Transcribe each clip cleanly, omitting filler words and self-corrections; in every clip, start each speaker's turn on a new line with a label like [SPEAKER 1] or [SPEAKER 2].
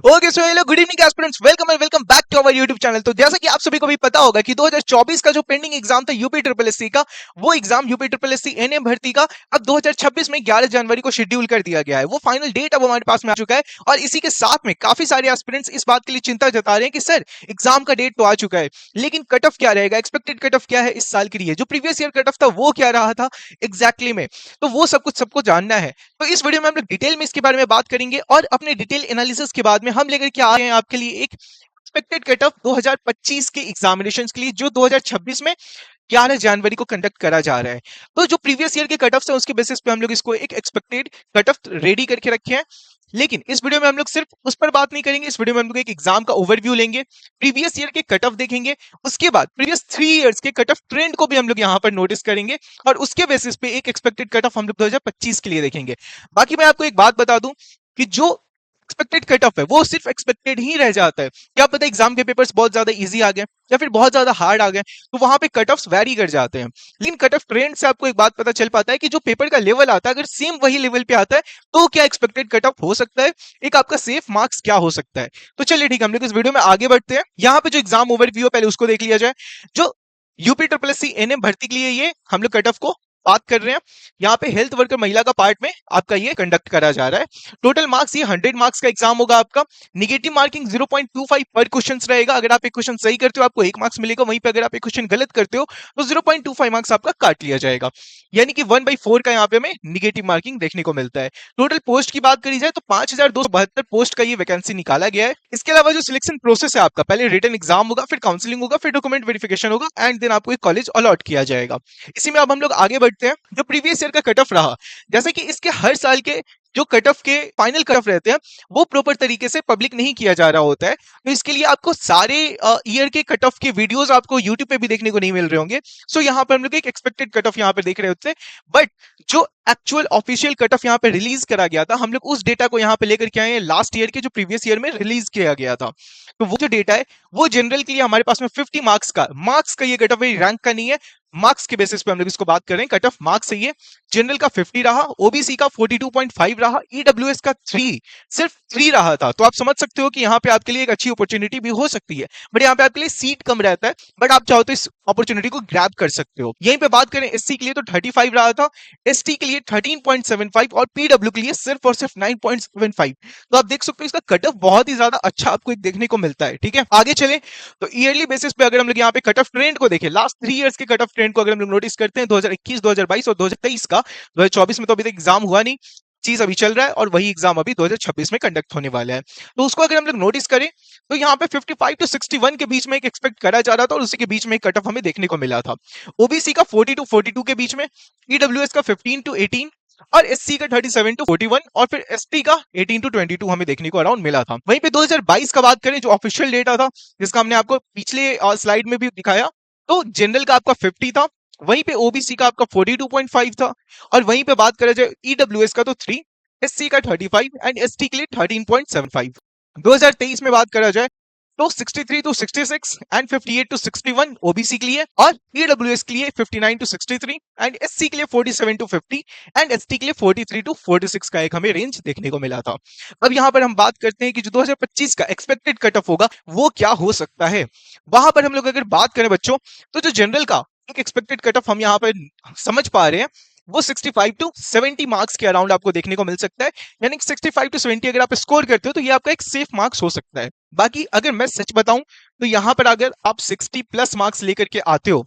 [SPEAKER 1] Okay so hello good evening aspirants, welcome and welcome back to our YouTube channel. तो जैसा कि आप सभी को भी पता होगा कि 2024 का जो पेंडिंग एग्जाम था यूपी ट्रिपल एससी का, वो exam UP triple SC NA भर्ती का अब 2026 में 11 जनवरी को शेड्यूल कर दिया गया है। वो फाइनल डेट अब हमारे पास में आ चुका है और इसी के साथ में काफी सारे एस्पिरेंट्स इस बात के लिए चिंता जता रहे हैं कि सर एग्जाम का डेट तो आ चुका है, लेकिन कट ऑफ क्या रहेगा, एक्सपेक्टेड कट ऑफ क्या है इस साल के लिए, जो प्रीवियस ईयर कट ऑफ था वो क्या रहा था एग्जैक्टली में। तो वो सब कुछ सबको जानना है। तो इस वीडियो में हम लोग डिटेल में इसके बारे में बात करेंगे और अपने डिटेल एनालिसिस के बाद में हम लेकर के आ रहे हैं आपके लिए एक एक्सपेक्टेड कट ऑफ 2025 के एग्जामिनेशंस के लिए, जो 2026 में 11 जनवरी को कंडक्ट करा जा रहा है। तो जो प्रीवियस ईयर के कट ऑफ है उसके बेसिस पे हम लोग इसको एक एक्सपेक्टेड कट ऑफ रेडी करके रखे हैं। लेकिन इस वीडियो में हम लोग सिर्फ उस पर बात नहीं करेंगे, इस वीडियो में हम लोग एक एग्जाम का ओवरव्यू लेंगे, प्रीवियस ईयर के कट ऑफ देखेंगे, उसके बाद प्रीवियस 3 इयर्स के कट ऑफ ट्रेंड को भी हम लोग यहाँ पर नोटिस करेंगे और उसके बेसिस पे एक एक्सपेक्टेड कट ऑफ हम लोग 2025 के लिए देखेंगे। बाकी मैं आपको एक बात बता दूं कि जो एक्सपेक्टेड कट ऑफ है वो सिर्फ एक्सपेक्टेड ही रह जाता है। क्या पता एग्जाम के पेपर्स बहुत ज्यादा इजी आ गए या फिर बहुत ज्यादा हार्ड आ गए, तो वहां पे कट ऑफ्स वैरी कर जाते हैं। लेकिन कट ऑफ ट्रेंड से आपको एक बात पता चल पाता है कि जो पेपर का लेवल आता है अगर सेम वही लेवल पे आता है तो क्या एक्सपेक्टेड कट ऑफ हो सकता है, एक आपका सेफ मार्क्स क्या हो सकता है। तो चलिए ठीक है, हम लोग इस वीडियो में आगे बढ़ते हैं। यहाँ पे जो एग्जाम ओवरव्यू पहले उसको देख लिया जाए। जो यूपी ट्रिपल एससी एनए भर्ती के लिए ये हम लोग कट ऑफ को बात कर रहे हैं। यहाँ पे हेल्थ वर्कर महिला का पार्ट में आपका ये कंडक्ट करा जा रहा है। टोटल मार्क्स ये 100 मार्क्स का एग्जाम होगा आपका। निगेटिव मार्किंग 0.25 पर क्वेश्चन रहेगा। अगर आप एक क्वेश्चन सही करते हो आपको 1 मार्क्स मिलेगा, वहीं पे अगर आप एक क्वेश्चन गलत करते हो तो 0.25 मार्क्स आपका काट लिया जाएगा। यानी कि 1/4 का यहाँ पे हमें निगेटिव मार्किंग देखने को मिलता है। टोटल पोस्ट की बात करी जाए तो 5272 पोस्ट का ये वैकेंसी निकाला गया है। इसके अलावा जो सिलेक्शन प्रोसेस है आपका, पहले रिटन एग्जाम होगा, फिर काउंसलिंग होगा, फिर डॉक्यूमेंट वेरिफिकेशन होगा एंड देन आपको एक कॉलेज अलॉट किया जाएगा। इसी में अब हम लोग आगे बढ़ते हैं। जो प्रीवियस ईयर का कट ऑफ रहा, जैसे कि इसके हर साल के जो कट ऑफ के फाइनल कट ऑफ रहते हैं वो प्रॉपर तरीके से पब्लिक नहीं किया जा रहा होता है। तो इसके लिए आपको सारे ईयर के कट ऑफ के वीडियोस आपको यूट्यूब पे भी देखने को नहीं मिल रहे होंगे। सो यहाँ पर हम लोग एक एक्सपेक्टेड कट ऑफ यहाँ पे देख रहे होते हैं, बट जो एक्चुअल ऑफिशियल कट ऑफ यहाँ पे रिलीज करा गया था, हम लोग उस डेटा को यहाँ पे लेकर के आए हैं लास्ट ईयर के जो प्रीवियस ईयर में रिलीज किया गया था। तो वो जो डेटा है वो जनरल के लिए हमारे पास में 50 मार्क्स का ये कट ऑफ रैंक का नहीं है, मार्क्स के बेसिस पे हम लोग इसको बात कर रहे हैं। कट ऑफ मार्क्स है ये, जनरल का 50 रहा, ओबीसी का 42.5 रहा, ईडब्ल्यूएस का 3, सिर्फ 3 रहा था। तो आप समझ सकते हो कि यहाँ पे आपके लिए एक अच्छी अपॉर्चुनिटी भी हो सकती है, बट यहाँ पे आपके लिए सीट कम रहता है, बट आप चाहो तो इस अपॉर्चुनिटी को ग्रैब कर सकते हो। यहीं पे बात करें एससी के लिए तो 35 रहा था, एसटी के लिए 13.75 और पीडब्ल्यू के लिए सिर्फ और सिर्फ 9.75। तो आप देख सकते हो इसका कट ऑफ बहुत ही ज्यादा अच्छा आपको एक देखने को मिलता है। ठीक है, आगे चले तो ईयरली बेसिस पे अगर हम लोग यहाँ पे कट ऑफ ट्रेंड को देखें, लास्ट 3 इयर्स के कट ऑफ ट्रेंड को अगर हम लोग नोटिस करते हैं 2021, 2022 और 2023 का, 2024 में तो अभी तक एग्जाम हुआ नहीं, चीज अभी चल रहा है और वही एग्जाम अभी 2026 में कंडक्ट होने वाला है। तो उसको अगर हम लोग नोटिस करें तो यहाँ पे 55 टू 61 के बीच में एक एक्सपेक्ट करा जा रहा था और उसी के बीच में एक कट ऑफ हमें देखने को मिला था। ओबीसी का 40 टू 42 के बीच में, ईडब्ल्यूएस का 15 टू 18 और एससी का 37 टू 41 और फिर एसटी का 18 टू 22 हमें देखने को अराउंड मिला था। वहीं पे 2022 का बात करें जो ऑफिशियल डेटा था, जिसका हमने आपको पिछले स्लाइड में भी दिखाया, तो जनरल का आपका 50 था, वहीं पे ओबीसी का आपका 42.5 था और वहीं पे बात करें जाए ईडब्ल्यूएस का तो 3, एससी का 35 एंड एसटी के लिए 13.75। 2023 में बात करा जाए तो 63 टू 66 एंड 58 टू 61 ओबीसी के लिए और ईडब्ल्यूएस के लिए 59 टू 63 एंड एससी के लिए 47 टू 50 एंड एसटी के लिए 43 टू 46 का एक हमें रेंज देखने को मिला था। अब यहाँ पर हम बात करते हैं कि जो 2025 का एक्सपेक्टेड कट ऑफ होगा वो क्या हो सकता है। वहां पर हम लोग अगर बात करें बच्चों, तो जो जनरल का एक एक्सपेक्टेड कट ऑफ हम यहाँ पर समझ पा रहे हैं वो 65 टू 70 मार्क्स के अराउंड आपको देखने को मिल सकता है। यानी 65 टू 70 अगर आप स्कोर करते हो तो ये आपका एक सेफ मार्क्स हो सकता है। बाकी अगर मैं सच बताऊं तो यहाँ पर अगर आप 60 प्लस मार्क्स लेकर के आते हो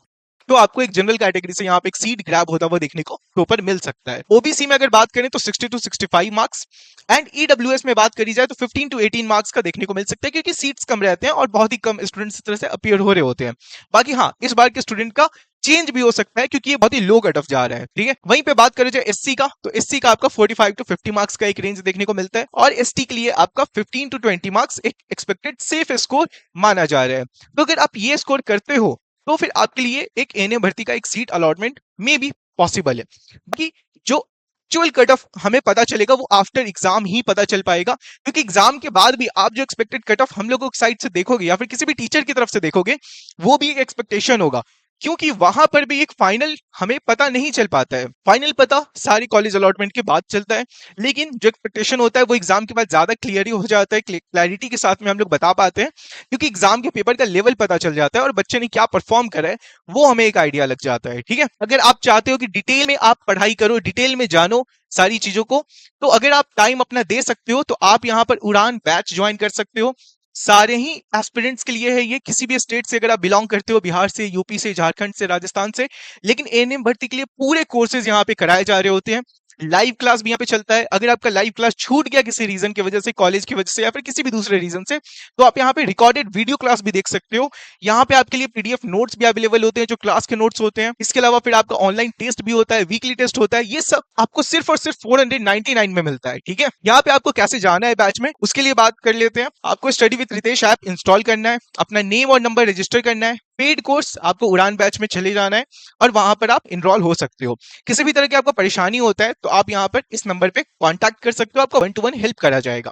[SPEAKER 1] तो आपको एक जनरल कैटेगरी से यहाँ पे एक सीट ग्रैब होता हुआ देखने को प्रॉपर मिल सकता है। ओबीसी में अगर बात करें तो 60 टू 65 मार्क्स एंड ईडब्ल्यूएस में बात करी जाए तो 15 टू 18 मार्क्स का देखने को मिल सकता है, क्योंकि सीट्स कम रहते हैं और बहुत ही कम स्टूडेंट्स इस तरह से अपीयर हो रहे होते हैं। बाकी हाँ, इस बार के स्टूडेंट का चेंज भी हो सकता है क्योंकि ये बहुत ही लो कट ऑफ जा रहा है। ठीक है, वहीं पे बात करें जाए एससी का, तो एससी का आपका 45 टू 50 मार्क्स का एक रेंज देखने को मिलता है और एसटी के लिए आपका 15 टू 20 मार्क्स एक एक्सपेक्टेड सेफ स्कोर माना जा रहा है। तो अगर आप ये स्कोर करते हो तो फिर आपके लिए एक एनए भर्ती का एक सीट अलॉटमेंट में भी पॉसिबल है। बाकी जो एक्चुअल कट ऑफ हमें पता चलेगा वो आफ्टर एग्जाम ही पता चल पाएगा, क्योंकि एग्जाम के बाद भी आप जो एक्सपेक्टेड कट ऑफ हम लोगों की साइड से देखोगे या फिर किसी भी टीचर की तरफ से देखोगे वो भी एक एक्सपेक्टेशन होगा। क्योंकि वहां पर भी एक फाइनल हमें पता नहीं चल पाता है। फाइनल पता सारी कॉलेज अलॉटमेंट के बाद चलता है, लेकिन जो एक्सपेक्टेशन होता है वो एग्जाम के बाद ज्यादा क्लियर ही हो जाता है, क्लैरिटी के साथ में हम लोग बता पाते हैं, क्योंकि एग्जाम के पेपर का लेवल पता चल जाता है और बच्चे ने क्या परफॉर्म करा है वो हमें एक आइडिया लग जाता है। ठीक है, अगर आप चाहते हो कि डिटेल में आप पढ़ाई करो, डिटेल में जानो सारी चीजों को, तो अगर आप टाइम अपना दे सकते हो तो आप यहाँ पर उड़ान बैच ज्वाइन कर सकते हो। सारे ही एस्पिरेंट्स के लिए है ये, किसी भी स्टेट से अगर आप बिलोंग करते हो, बिहार से, यूपी से, झारखंड से, राजस्थान से, लेकिन एएनएम भर्ती के लिए पूरे कोर्सेज यहाँ पे कराए जा रहे होते हैं। लाइव क्लास भी यहाँ पे चलता है। अगर आपका लाइव क्लास छूट गया किसी रीजन की वजह से, कॉलेज की वजह से या फिर किसी भी दूसरे रीजन से, तो आप यहाँ पे रिकॉर्डेड वीडियो क्लास भी देख सकते हो। यहाँ पे आपके लिए पीडीएफ नोट्स भी अवेलेबल होते हैं जो क्लास के नोट्स होते हैं। इसके अलावा फिर आपका ऑनलाइन टेस्ट भी होता है, वीकली टेस्ट होता है। ये सब आपको सिर्फ और सिर्फ 499 में मिलता है। ठीक है, यहाँ पे आपको कैसे जाना है बैच में उसके लिए बात कर लेते हैं। आपको study with Ritesh app install करना है, अपना नेम और नंबर रजिस्टर करना है, पेड कोर्स आपको उड़ान बैच में चले जाना है और वहां पर आप इनरोल हो सकते हो। किसी भी तरह की आपको परेशानी होता है तो आप यहाँ पर इस नंबर पे कांटेक्ट कर सकते हो, आपको 1-to-1 हेल्प करा जाएगा।